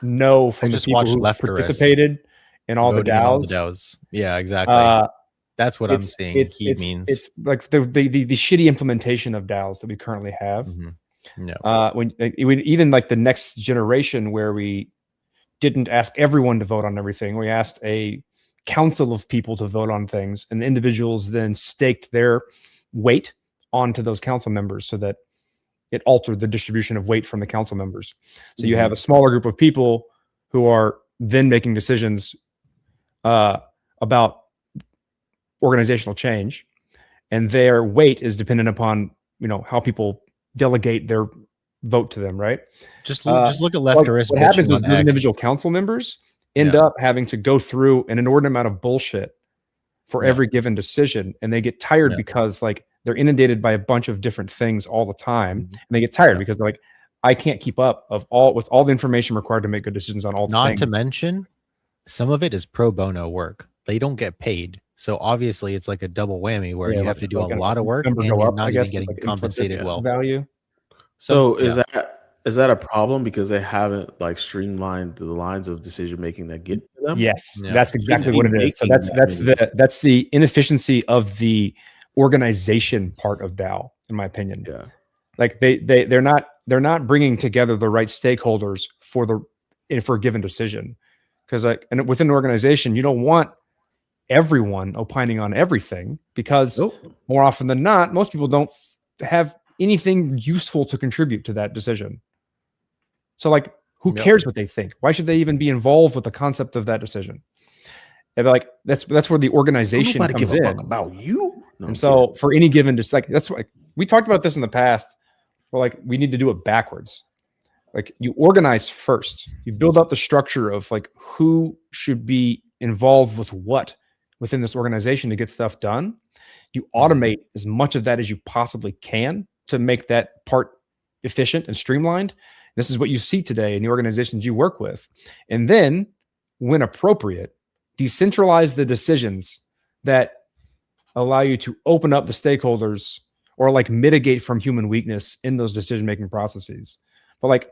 know from the people who participated in all the DAOs. Yeah, exactly. That's what I'm seeing. He means it's like the shitty implementation of DAOs that we currently have. Mm-hmm. No. When even like the next generation where we didn't ask everyone to vote on everything, we asked a council of people to vote on things, and the individuals then staked their weight onto those council members so that it altered the distribution of weight from the council members. So you have a smaller group of people who are then making decisions about organizational change, and their weight is dependent upon how people delegate their vote to them, right? Just look at leftists. What happens is those individual council members end up having to go through an inordinate amount of bullshit for every given decision, and they get tired because like they're inundated by a bunch of different things all the time, and they get tired because they're like, I can't keep up with all the information required to make good decisions on all the things. Not to mention, some of it is pro bono work. They don't get paid. So obviously it's like a double whammy where you have to do a lot of work and you're not even getting compensated well. Value. So is that a problem because they haven't like streamlined the lines of decision making that get to them? Yes, that's exactly what it is. So that's the inefficiency of the organization part of DAO, in my opinion. Yeah. Like they're not bringing together the right stakeholders for a given decision. Because and within an organization, you don't want everyone opining on everything because more often than not, most people don't have anything useful to contribute to that decision. So like, who cares what they think? Why should they even be involved with the concept of that decision? They'd be like, that's where the organization comes in. About you. No, and so for any given, just like, that's what we talked about this in the past. We're like, we need to do it backwards. Like you organize first, you build up the structure of like who should be involved with what within this organization to get stuff done. You automate as much of that as you possibly can to make that part efficient and streamlined. This is what you see today in the organizations you work with. And then when appropriate, decentralize the decisions that allow you to open up the stakeholders or like mitigate from human weakness in those decision-making processes. But like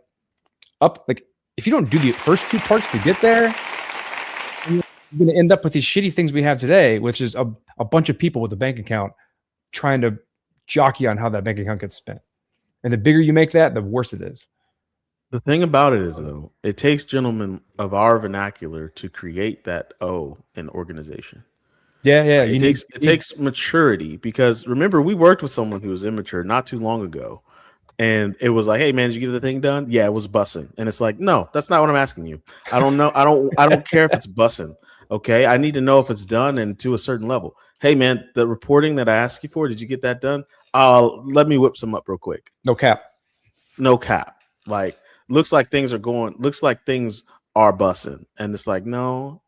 if you don't do the first two parts to get there, you're going to end up with these shitty things we have today, which is a bunch of people with a bank account trying to jockey on how that bank account gets spent. And the bigger you make that, the worse it is. The thing about it is, though, it takes gentlemen of our vernacular to create that O in organization. Yeah. It takes maturity because remember, we worked with someone who was immature not too long ago. And it was like, hey man, did you get the thing done? Yeah, it was bussing. And it's like, no, that's not what I'm asking you. I don't know. I don't care if it's bussing. Okay. I need to know if it's done and to a certain level. Hey man, the reporting that I asked you for, did you get that done? Let me whip some up real quick. No cap. Like, looks like things are bussing. And it's like, no,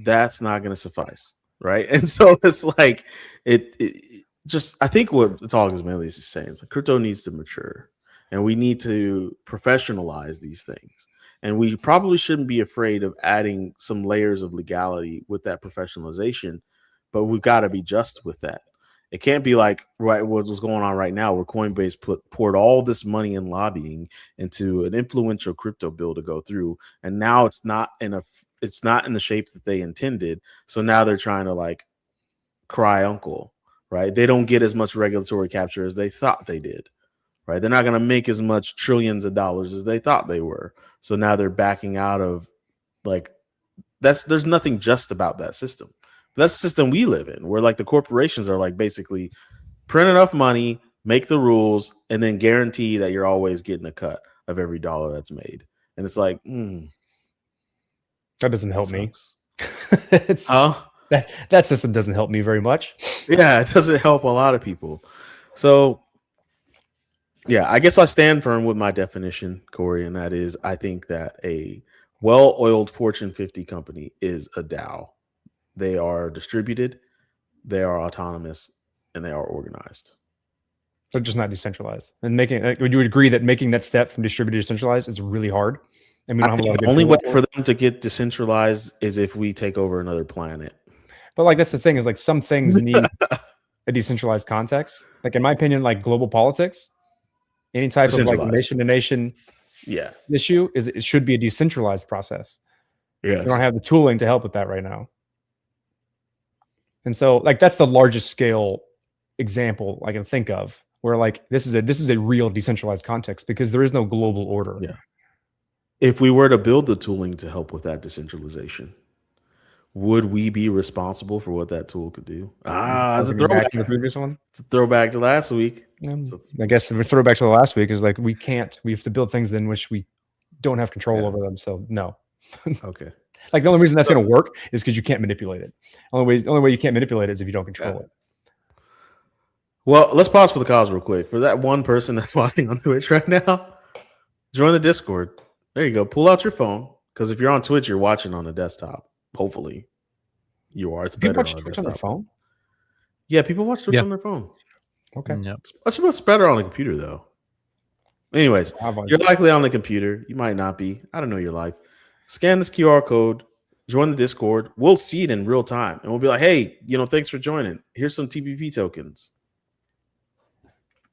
that's not going to suffice. Right. And so it's like, I think what the talk is mainly just saying is like crypto needs to mature and we need to professionalize these things. And we probably shouldn't be afraid of adding some layers of legality with that professionalization, but we've got to be just with that. It can't be like what's going on right now where Coinbase poured all this money in lobbying into an influential crypto bill to go through. And now it's not in the shape that they intended. So now they're trying to like cry uncle. Right, they don't get as much regulatory capture as they thought they did. Right, they're not going to make as much trillions of dollars as they thought they were. So now they're backing out of like there's nothing just about that system. That's the system we live in, where like the corporations are like basically print enough money, make the rules, and then guarantee that you're always getting a cut of every dollar that's made. And it's like, that doesn't help me. That system doesn't help me very much. Yeah, it doesn't help a lot of people. So, yeah, I guess I stand firm with my definition, Corey, and that is I think that a well-oiled Fortune 50 company is a DAO. They are distributed, they are autonomous, and they are organized. They're just not decentralized. And would you agree that making that step from distributed to decentralized is really hard? And we don't have a lot of the only way for them to get decentralized is if we take over another planet. But like that's the thing is like some things need a decentralized context. Like in my opinion, like global politics, any type of like nation to nation issue it should be a decentralized process. Yeah, we don't have the tooling to help with that right now. And so like that's the largest scale example I can think of where like this is a real decentralized context because there is no global order. Yeah. If we were to build the tooling to help with that decentralization, would we be responsible for what that tool could do? It's a throwback to the previous one. It's a throwback to last week. I guess the throwback to the last week is like we have to build things in which we don't have control over them. So no. Okay. Like the only reason that's going to work is because you can't manipulate it. Only way you can't manipulate it is if you don't control it. Well, let's pause for the cause real quick. For that one person that's watching on Twitch right now, join the Discord. There you go. Pull out your phone because if you're on Twitch, you're watching on a desktop. Hopefully, you are. It's better on a desktop. On their phone? Yeah, people watch Twitch on their phone. Okay. Yep. It's much better on the computer, though. Anyways, I've always- you're likely on the computer. You might not be. I don't know your life. Scan this QR code. Join the Discord. We'll see it in real time, and we'll be like, "Hey, thanks for joining. Here's some TPP tokens."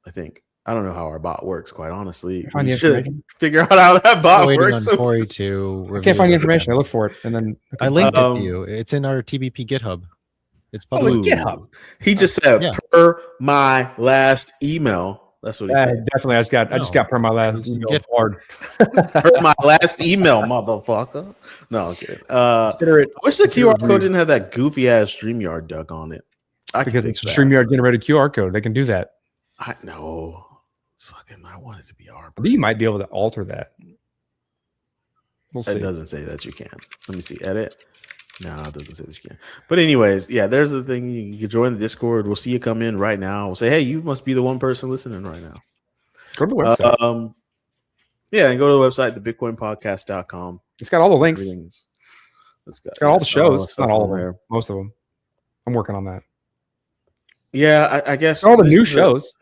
I think. I don't know how our bot works. Quite honestly, Find we the should information. figure out how that bot Still waiting works. on Corey to. I can't find the review it. information. I look for it, and then I linked it Um, to you. It's in our TBP GitHub. It's Oh, public. wait, GitHub. He just said Yeah. per my last email. That's what he said. Definitely. I just got per my last It's email Git- hard. Per my last email, motherfucker. No, I'm kidding. Consider it I wish the consider QR it code rude. didn't have that goofy ass StreamYard duck on it. I could because fix it's a that. StreamYard generated QR code. They can do that. I know. Fucking, I want it to be our. I think you might be able to alter that. We'll see. It doesn't say that you can. Let me see. Edit. No, it doesn't say that you can. But anyways, yeah, there's the thing. You can join the Discord. We'll see you come in right now. We'll say, hey, you must be the one person listening right now. Go to the website. Yeah, and go to the website, thebitcoinpodcast.com. It's got all the links. Everything's. It's got all the shows. stuff Not all on of them. there. Most of them. I'm working on that. Yeah, I guess All the this new is shows.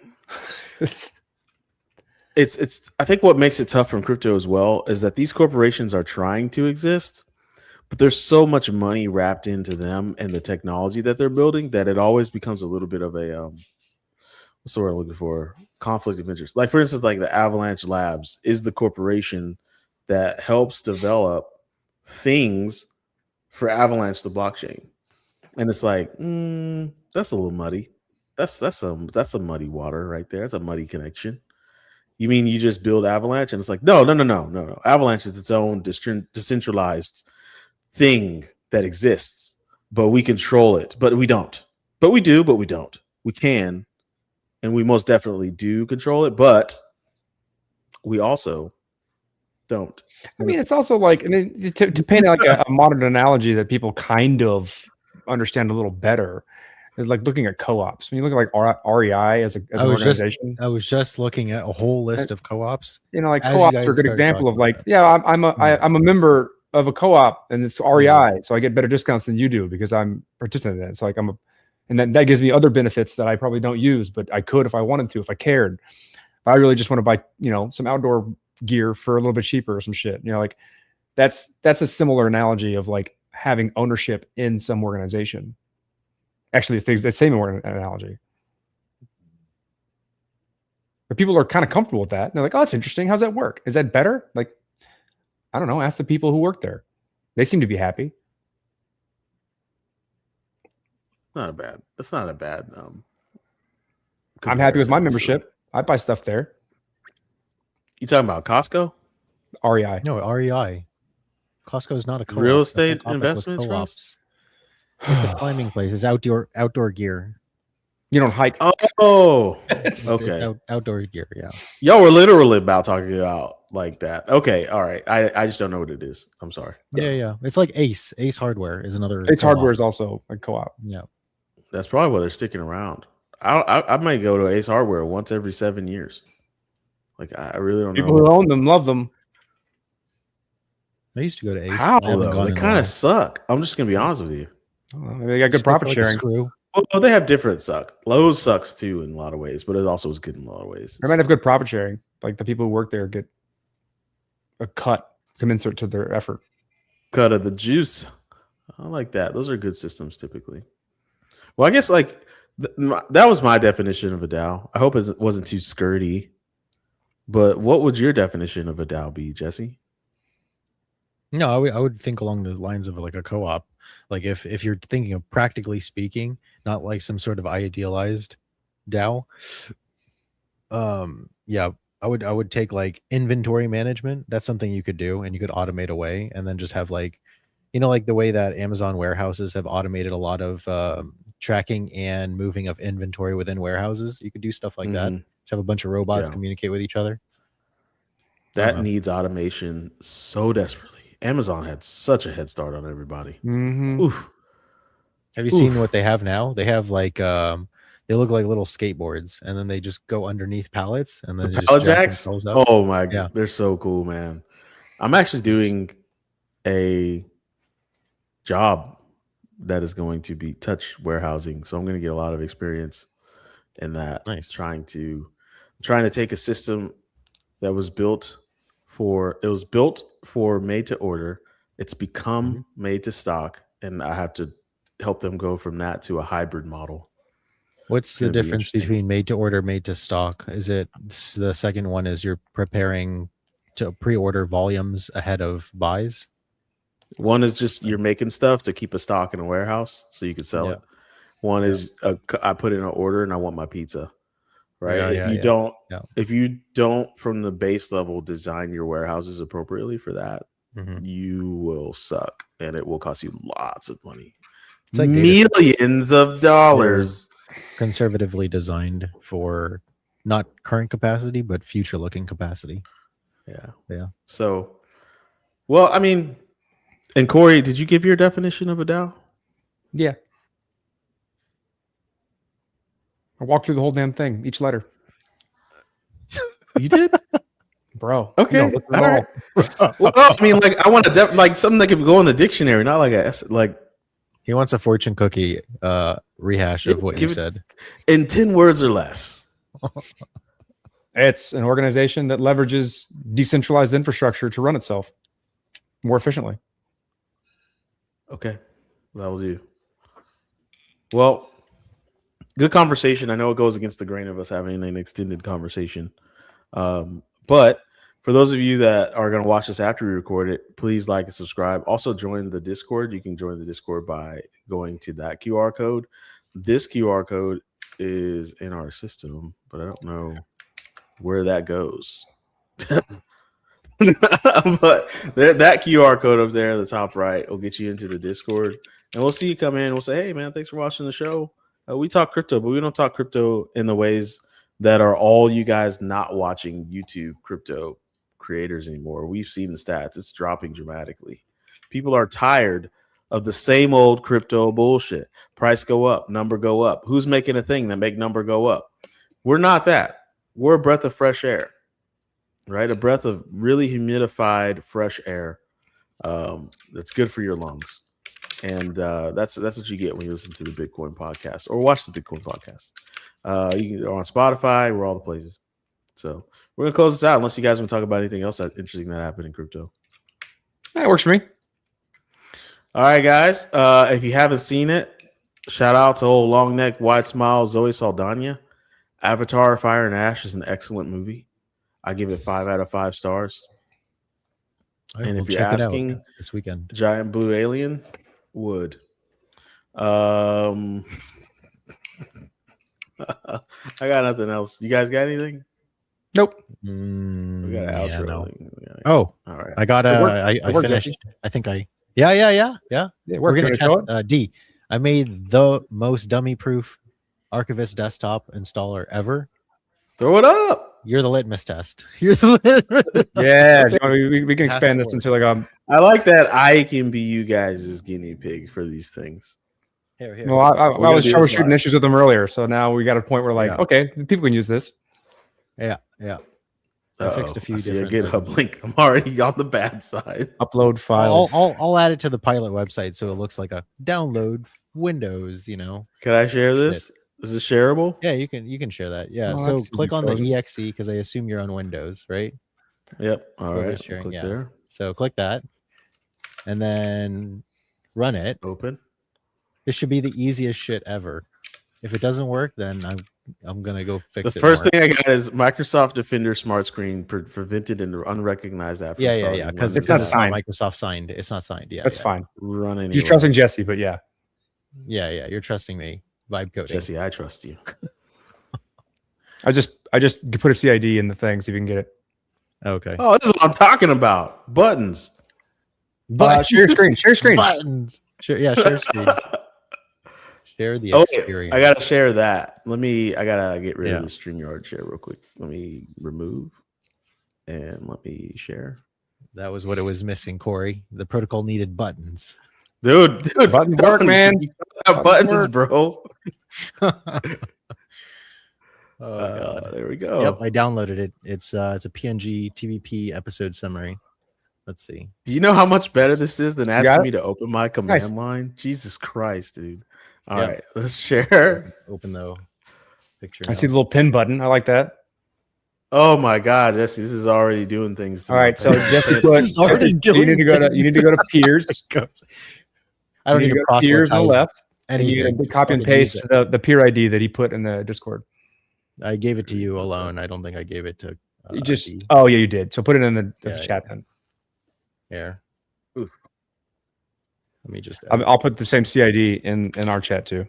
It's I think what makes it tough from crypto as well is that these corporations are trying to exist, but there's so much money wrapped into them and the technology that they're building that it always becomes a little bit of a what's the word I'm looking for? Conflict of interest. Like for instance, like the Avalanche Labs is the corporation that helps develop things for Avalanche the blockchain. And it's like, that's a little muddy. That's a muddy water right there. That's a muddy connection. You mean you just build Avalanche? And it's like, no. Avalanche is its own decentralized thing that exists, but we control it. But we don't. But we do, but we don't. We can, and we most definitely do control it, but we also don't. I mean, it's also like, I mean, to paint like a modern analogy that people kind of understand a little better is like looking at co-ops. When you look at like REI as an organization, I was just looking at a whole list of co-ops. like as you co-ops guys are a good started example of talking like, about yeah, I'm a member of a co-op and it's REI, so I get better discounts than you do because I'm participating in it. So like and that gives me other benefits that I probably don't use, but I could if I wanted to, if I cared. If I really just want to buy, some outdoor gear for a little bit cheaper or some shit, like that's a similar analogy of like having ownership in some organization. Actually, it's the same analogy. But people are kind of comfortable with that. And they're like, oh, that's interesting. How's that work? Is that better? Like, I don't know. Ask the people who work there. They seem to be happy. Not a bad. That's not a bad. I'm happy with my comparison, membership. I buy stuff there. You talking about Costco? REI. No, REI. Costco is not a co-op. Real The estate whole topic was investment co-ops. trust? It's a climbing place. It's outdoor gear. You don't hike. Oh, It's okay. outdoor gear. Yeah. Y'all were literally about talking about like that. Okay, all right. I just don't know what it is. I'm sorry. Yeah. It's like Ace. Ace Hardware is another. Ace co-op. Hardware is also a co-op. Yeah. That's probably why they're sticking around. I might go to Ace Hardware once every 7 years. Like I really don't People know. who own them love them. I used to go to Ace. How I haven't though? gone They in a kind while. of suck. I'm just gonna be honest with you. I don't know, maybe they got good Just go for, profit like, a sharing. screw. Well, they have different suck. Lowe's sucks too in a lot of ways, but it also is good in a lot of ways. They might have good profit sharing. Like the people who work there get a cut commensurate to their effort. Cut of the juice. I like that. Those are good systems typically. Well, I guess like that was my definition of a DAO. I hope it wasn't too skirty. But what would your definition of a DAO be, Jesse? No, I would think along the lines of like a co-op. Like if you're thinking of practically speaking, not like some sort of idealized DAO. Yeah, I would take like inventory management. That's something you could do and you could automate away and then just have like, like the way that Amazon warehouses have automated a lot of tracking and moving of inventory within warehouses. You could do stuff like that. Mhm. Just have a bunch of robots Yeah. communicate with each other. That needs automation so desperately. Amazon had such a head start on everybody. Mm-hmm. Oof. Have you seen what they have now? They have like they look like little skateboards, and then they just go underneath pallets, and then The they pallet just jack jacks? themselves up. Oh my god, Yeah. they're so cool, man. I'm actually doing a job that is going to be touch warehousing, so I'm going to get a lot of experience in that. Nice. Trying to take a system that was built for made to order. It's become made to stock, and I have to help them go from that to a hybrid model. What's the difference between made to order, made to stock? Is it the second one is you're preparing to pre-order volumes ahead of buys? One is just you're making stuff to keep a stock in a warehouse so you can sell it. One is I put in an order and I want my pizza. Right. If you don't from the base level design your warehouses appropriately for that, you will suck, and it will cost you lots of money. It's like millions of dollars. Conservatively designed for not current capacity, but future looking capacity. Yeah. So, well, I mean, and Corey, did you give your definition of a DAO? Yeah. I walked through the whole damn thing, each letter. You did? Bro. Okay. All right. Well, I mean, like, I want to like something that could go in the dictionary, not like he wants a fortune cookie rehash of what you said in 10 words or less. It's an organization that leverages decentralized infrastructure to run itself more efficiently. Okay. That will do. Well, good conversation. I know it goes against the grain of us having an extended conversation. But for those of you that are going to watch this after we record it, please like and subscribe. Also join the Discord. You can join the Discord by going to that QR code. This QR code is in our system, but I don't know where that goes. But that QR code up there in the top right will get you into the Discord. And we'll see you come in. We'll say, hey, man, thanks for watching the show. We talk crypto, but we don't talk crypto in the ways that are all you guys not watching YouTube crypto creators anymore. We've seen the stats. It's dropping dramatically. People are tired of the same old crypto bullshit. Price go up, number go up. Who's making a thing that make number go up? We're not that. We're a breath of fresh air, right? A breath of really humidified fresh air that's good for your lungs. And that's what you get when you listen to the Bitcoin podcast or watch the Bitcoin podcast. You can go on Spotify. We're all the places. So we're gonna close this out unless you guys want to talk about anything else interesting that happened in crypto. That works for me. All right, guys. If you haven't seen it, shout out to old long neck, wide smile, Zoe Saldana. Avatar: Fire and Ash is an excellent movie. I give it 5 out of 5 stars. And if you're asking, this weekend, Giant Blue Alien would. I got nothing else. You guys got anything? Nope. We got an outro. No. Yeah. Oh, all right. I got I finished. Jesse. I think yeah. We're gonna test D. I made the most dummy proof Archivist desktop installer ever. Throw it up. You're the litmus test. You're the yeah. We can expand this into like I like that I can be you guys' guinea pig for these things. Here. Well, I was troubleshooting issues with them earlier, so now we got a point where like, okay, people can use this. Yeah. I fixed a few different GitHub link. I'm already on the bad side. Upload files. I'll add it to the pilot website so it looks like a download Windows. Can I share this? Is it shareable? Yeah, you can share that. Yeah. So click on the exe because I assume you're on Windows, right? Yep. All right. Sharing, click there. So click that, and then run it. Open. This should be the easiest shit ever. If it doesn't work, then I'm gonna go fix it. The first thing I got is Microsoft Defender Smart Screen prevented and unrecognized after. Yeah. Because it's not signed. Microsoft signed. It's not signed. Yeah, that's fine. Run anyway. You're trusting Jesse, but yeah. Yeah. You're trusting me. Vibe coding. Jesse, I trust you. I just put a CID in the thing so you can get it. Okay. Oh, this is what I'm talking about. Buttons. Share your screen. Buttons. Share screen. Share the experience. I gotta share that. I gotta get rid of the StreamYard share real quick. Let me remove and let me share. That was what it was missing, Corey. The protocol needed buttons. Dude, buttons work, man. Buttons, bro. God. There we go. Yep, I downloaded it. It's a PNG TVP episode summary. Let's see. Do you know how much better this is than asking me to open my command line? Jesus Christ, dude. All right, let's share. Open though. picture. I see the little pin button. I like that. Oh my God, Jesse, this is already doing things. To All my right, so pants. Jesse, This is already you need to go to peers. I don't You need to go to peers on the proselytize left. And anything. you need to Just copy and fucking use paste it. the peer ID that he put in the Discord. I gave it to you alone. I don't think I gave it to. You just D. oh yeah, you did. So put it in the Yeah, chat then. Here. Ooh. Let me just. I'll put the same CID in our chat too.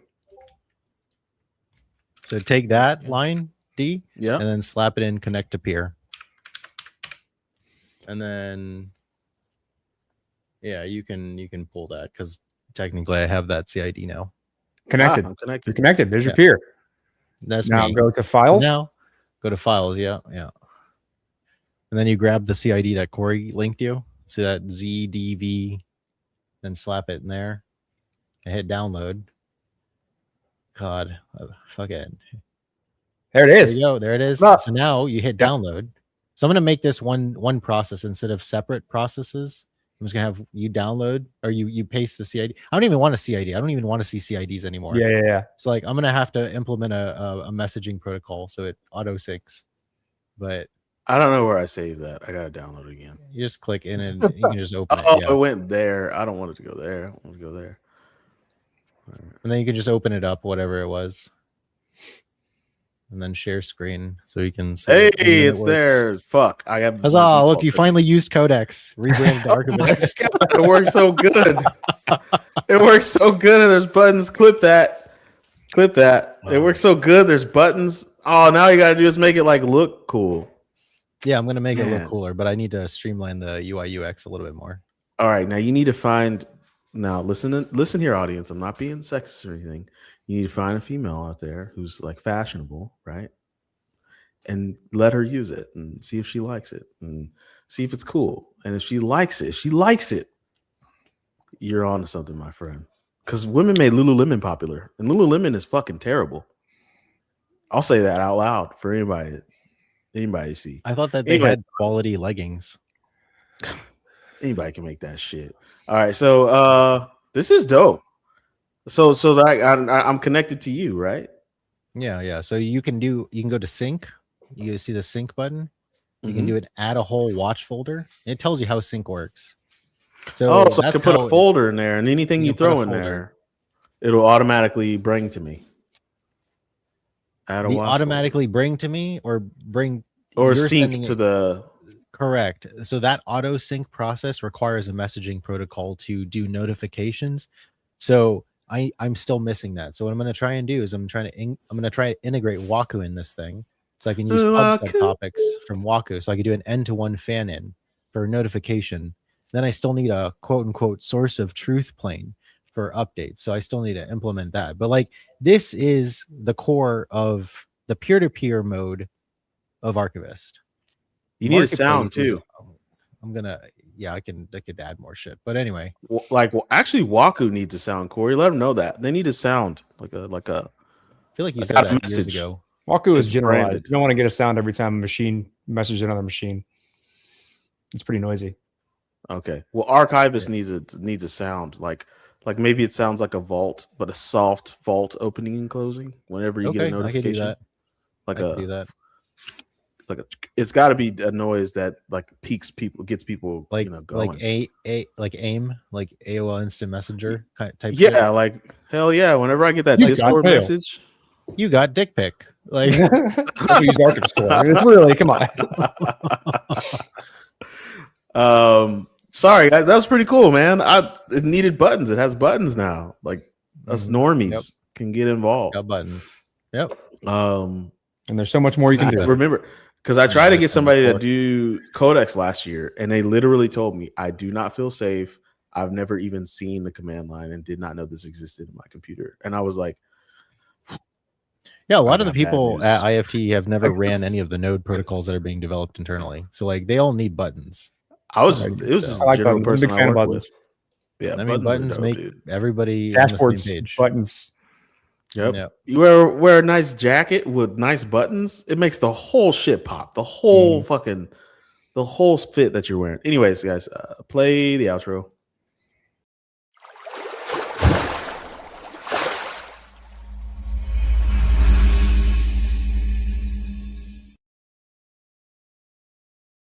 So take that line D, Yeah. and then slap it in connect to peer, and then yeah, you can pull that because technically I have that CID now. Connected. I'm connected. You're connected. There's your Yeah. peer. That's Now me. go to So files. now go to files. Yeah. And then you grab the CID that Corey linked you. So that ZDV, then slap it in there and hit download. God, fuck it. There it There is. you go. There it is. Look. So now you hit download. So I'm going to make this one process instead of separate processes. I'm just going to have you download or you paste the CID. I don't even want a CID. I don't even want to see CIDs anymore. Yeah. It's like I'm going to have to implement a messaging protocol so it auto syncs. But I don't know where I saved that. I gotta download it again. you just click in and you can just open it. Oh, Yeah. it went there. I don't want it to go there. I want it to go there. And then you can just open it up, whatever it was. And then share screen so you can see. Hey, it and then it it's works. there. Fuck. I have. Huzzah! Look, you finally used Codex. Rebranded to Archivist. It works so good. It works so good. And there's buttons. Clip that. It works so good. There's buttons. Oh, now you gotta do is make it like look cool. Yeah, I'm gonna make it Man. look cooler, but I need to streamline the UI UX a little bit more. All right, now you need to find. Now listen here, audience. I'm not being sexist or anything. You need to find a female out there who's like fashionable, right? And let her use it and see if she likes it and see if it's cool. And if she likes it, you're on to something, my friend. Because women made Lululemon popular, and Lululemon is fucking terrible. I'll say that out loud for anybody to see. I thought that they Anyway. had quality leggings. Anybody can make that shit. All right, so this is dope. So that I'm connected to you, right? Yeah. So you can go to sync. You see the sync button. You can Mhm. do it, add a whole watch folder. It tells you how sync works. So So I that's can put how a folder in there, and anything you you can put a throw in folder. there, it'll automatically bring to me. Add a the watch automatically bring to me or bring folder. Or you're sync sending to it- the. Correct. So that auto sync process requires a messaging protocol to do notifications. So I'm still missing that. So what I'm going to try and do is I'm going to try to integrate Waku in this thing, so I can use pub Waku. subtopics from Waku. So I can do an end-to-one fan in for notification. Then I still need a quote unquote source of truth plane for updates. So I still need to implement that. But like this is the core of the peer-to-peer mode of Archivist. You need a sound Marketplace is- too. I could add more shit. But anyway, Actually, Waku needs a sound. Corey, let them know that they need a sound like a. I feel like you I said got a that years message. ago. Waku is It's generalized. branded. You don't want to get a sound every time a machine messages another machine. It's pretty noisy. Okay. Well, Archivist needs a sound like maybe it sounds like a vault, but a soft vault opening and closing whenever you get a Okay, I could notification. do that. Like I could do that. it's got to be a noise that like gets people Like going. like AIM, like AOL Instant Messenger type. Yeah, shit. like hell yeah. Whenever I get that You got Discord mail. message, You got dick pic. Like That's what we use Archivist for. I mean, it's really, come on. sorry guys, that was pretty cool, man. It needed buttons. It has buttons now. Like us normies Yep. can get involved. got buttons. Yep. And there's so much more you can I do. remember because I tried to get that's somebody to important. do Codex last year, and they literally told me I do not feel safe. I've never even seen the command line and did not know this existed in my computer. And I was like, Yeah, a lot I of the got bad people news. at IFT have never Like, ran this- any of the node protocols that are being developed internally. So like they all need buttons. I was Right, just, it was so- just I a like general buttons. I'm a person big fan I of work buttons. with. Yeah, I mean, buttons are dope, make dude. everybody on the same Dashboards, page. buttons. Yep. Yep. You wear a nice jacket with nice buttons. It makes the whole shit pop. The whole fucking the whole fit that you're wearing. Anyways, guys, play the outro.